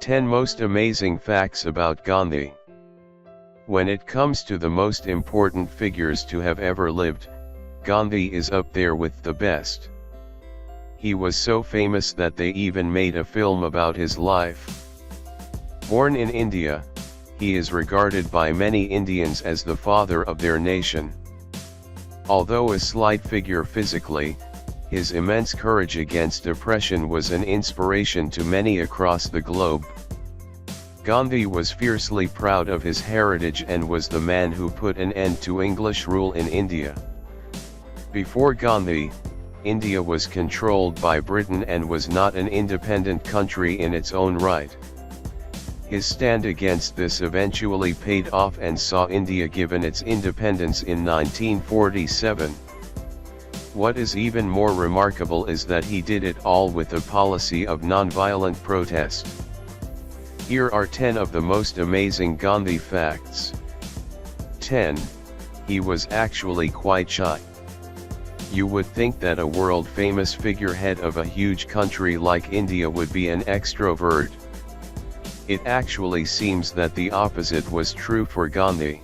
10 Most Amazing Facts About Gandhi. When it comes to the most important figures to have ever lived, Gandhi is up there with the best. He was so famous that they even made a film about his life. Born in India, he is regarded by many Indians as the father of their nation. Although a slight figure physically, his immense courage against oppression was an inspiration to many across the globe. Gandhi was fiercely proud of his heritage and was the man who put an end to English rule in India. Before Gandhi, India was controlled by Britain and was not an independent country in its own right. His stand against this eventually paid off and saw India given its independence in 1947. What is even more remarkable is that he did it all with a policy of non-violent protest. Here are 10 of the most amazing Gandhi facts. 10. He was actually quite shy. You would think that a world-famous figurehead of a huge country like India would be an extrovert. It actually seems that the opposite was true for Gandhi.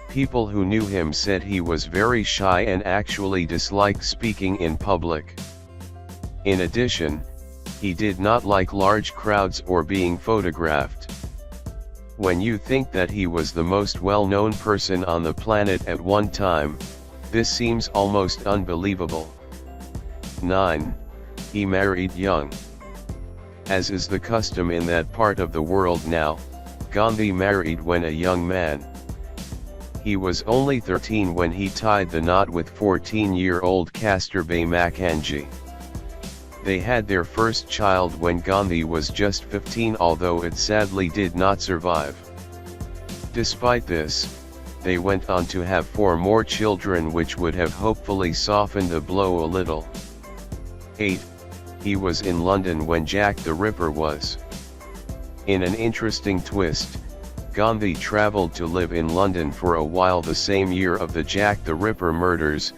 People who knew him said he was very shy and actually disliked speaking in public. In addition, he did not like large crowds or being photographed. When you think that he was the most well-known person on the planet at one time, this seems almost unbelievable. 9. He married young. As is the custom in that part of the world now, Gandhi married when a young man. He was only 13 when he tied the knot with 14-year-old Kasturba Mukherjee. They had their first child when Gandhi was just 15, although it sadly did not survive. Despite this, they went on to have 4 more children, which would have hopefully softened the blow a little. 8. He was in London when Jack the Ripper was. In an interesting twist, Gandhi traveled to live in London for a while the same year of the Jack the Ripper murders,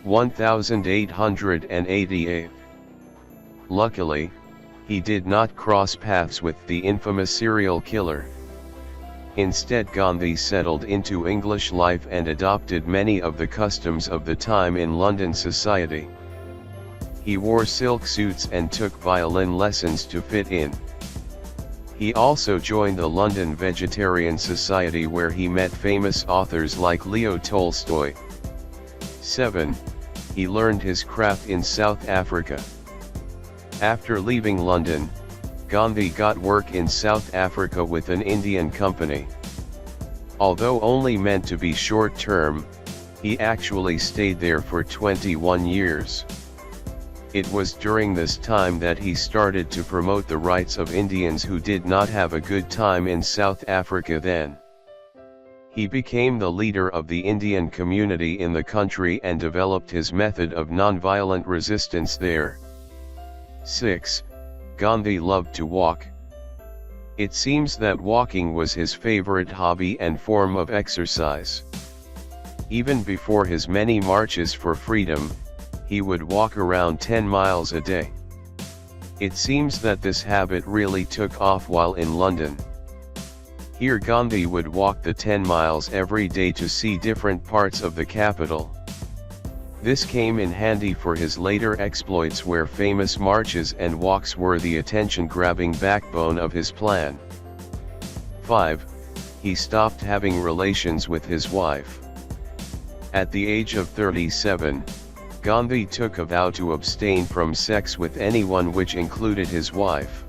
1888. Luckily, he did not cross paths with the infamous serial killer. Instead, Gandhi settled into English life and adopted many of the customs of the time in London society. He wore silk suits and took violin lessons to fit in. He also joined the London Vegetarian Society, where he met famous authors like Leo Tolstoy. 7. He learned his craft in South Africa. After leaving London, Gandhi got work in South Africa with an Indian company. Although only meant to be short-term, he actually stayed there for 21 years. It was during this time that he started to promote the rights of Indians who did not have a good time in South Africa then. He became the leader of the Indian community in the country and developed his method of nonviolent resistance there. 6. Gandhi loved to walk. It seems that walking was his favorite hobby and form of exercise. Even before his many marches for freedom, he would walk around 10 miles a day. It seems that this habit really took off while in London. Here Gandhi would walk the 10 miles every day to see different parts of the capital. This came in handy for his later exploits, where famous marches and walks were the attention-grabbing backbone of his plan. 5. He stopped having relations with his wife. At the age of 37, Gandhi took a vow to abstain from sex with anyone, which included his wife.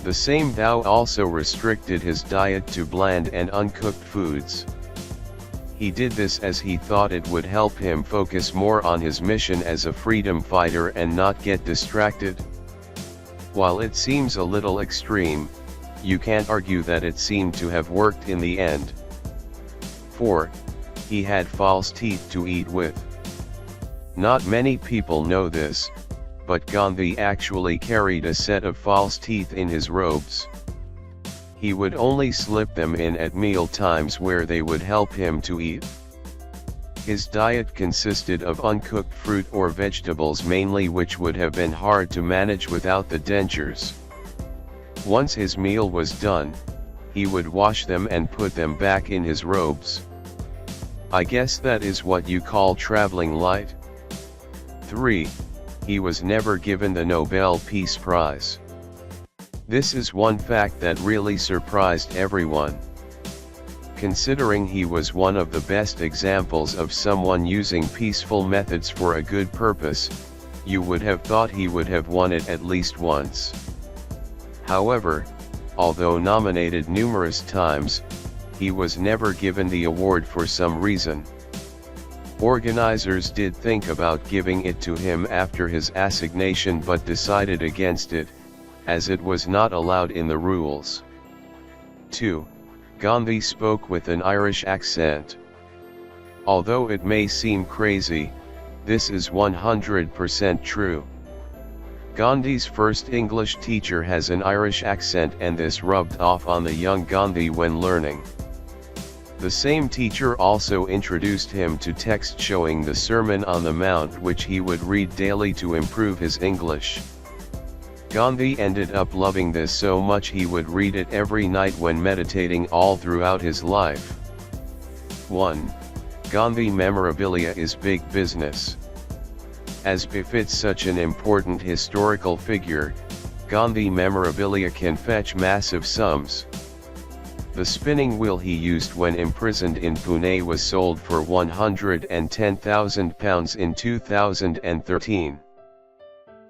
The same vow also restricted his diet to bland and uncooked foods. He did this as he thought it would help him focus more on his mission as a freedom fighter and not get distracted. While it seems a little extreme, you can't argue that it seemed to have worked in the end. 4. He had false teeth to eat with. Not many people know this, but Gandhi actually carried a set of false teeth in his robes. He would only slip them in at meal times, where they would help him to eat. His diet consisted of uncooked fruit or vegetables mainly, which would have been hard to manage without the dentures. Once his meal was done, he would wash them and put them back in his robes. I guess that is what you call traveling light. 3. He was never given the Nobel Peace Prize. This is one fact that really surprised everyone. Considering he was one of the best examples of someone using peaceful methods for a good purpose, you would have thought he would have won it at least once. However, although nominated numerous times, he was never given the award for some reason. Organizers did think about giving it to him after his assignation but decided against it, as it was not allowed in the rules. 2. Gandhi spoke with an Irish accent. Although it may seem crazy, this is 100% true. Gandhi's first English teacher has an Irish accent, and this rubbed off on the young Gandhi when learning. The same teacher also introduced him to text showing the Sermon on the Mount, which he would read daily to improve his English. Gandhi ended up loving this so much he would read it every night when meditating all throughout his life. 1. Gandhi memorabilia is big business. As befits such an important historical figure, Gandhi memorabilia can fetch massive sums. The spinning wheel he used when imprisoned in Pune was sold for £110,000 in 2013.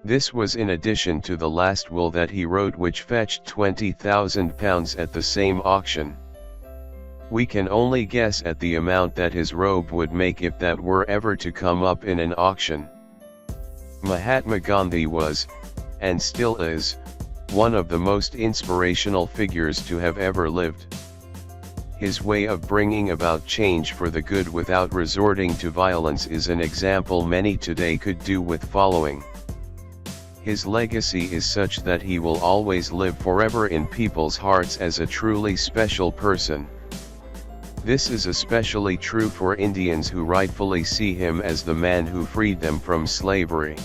This was in addition to the last will that he wrote, which fetched £20,000 at the same auction. We can only guess at the amount that his robe would make if that were ever to come up in an auction. Mahatma Gandhi was, and still is, one of the most inspirational figures to have ever lived. His way of bringing about change for the good without resorting to violence is an example many today could do with following. His legacy is such that he will always live forever in people's hearts as a truly special person. This is especially true for Indians, who rightfully see him as the man who freed them from slavery.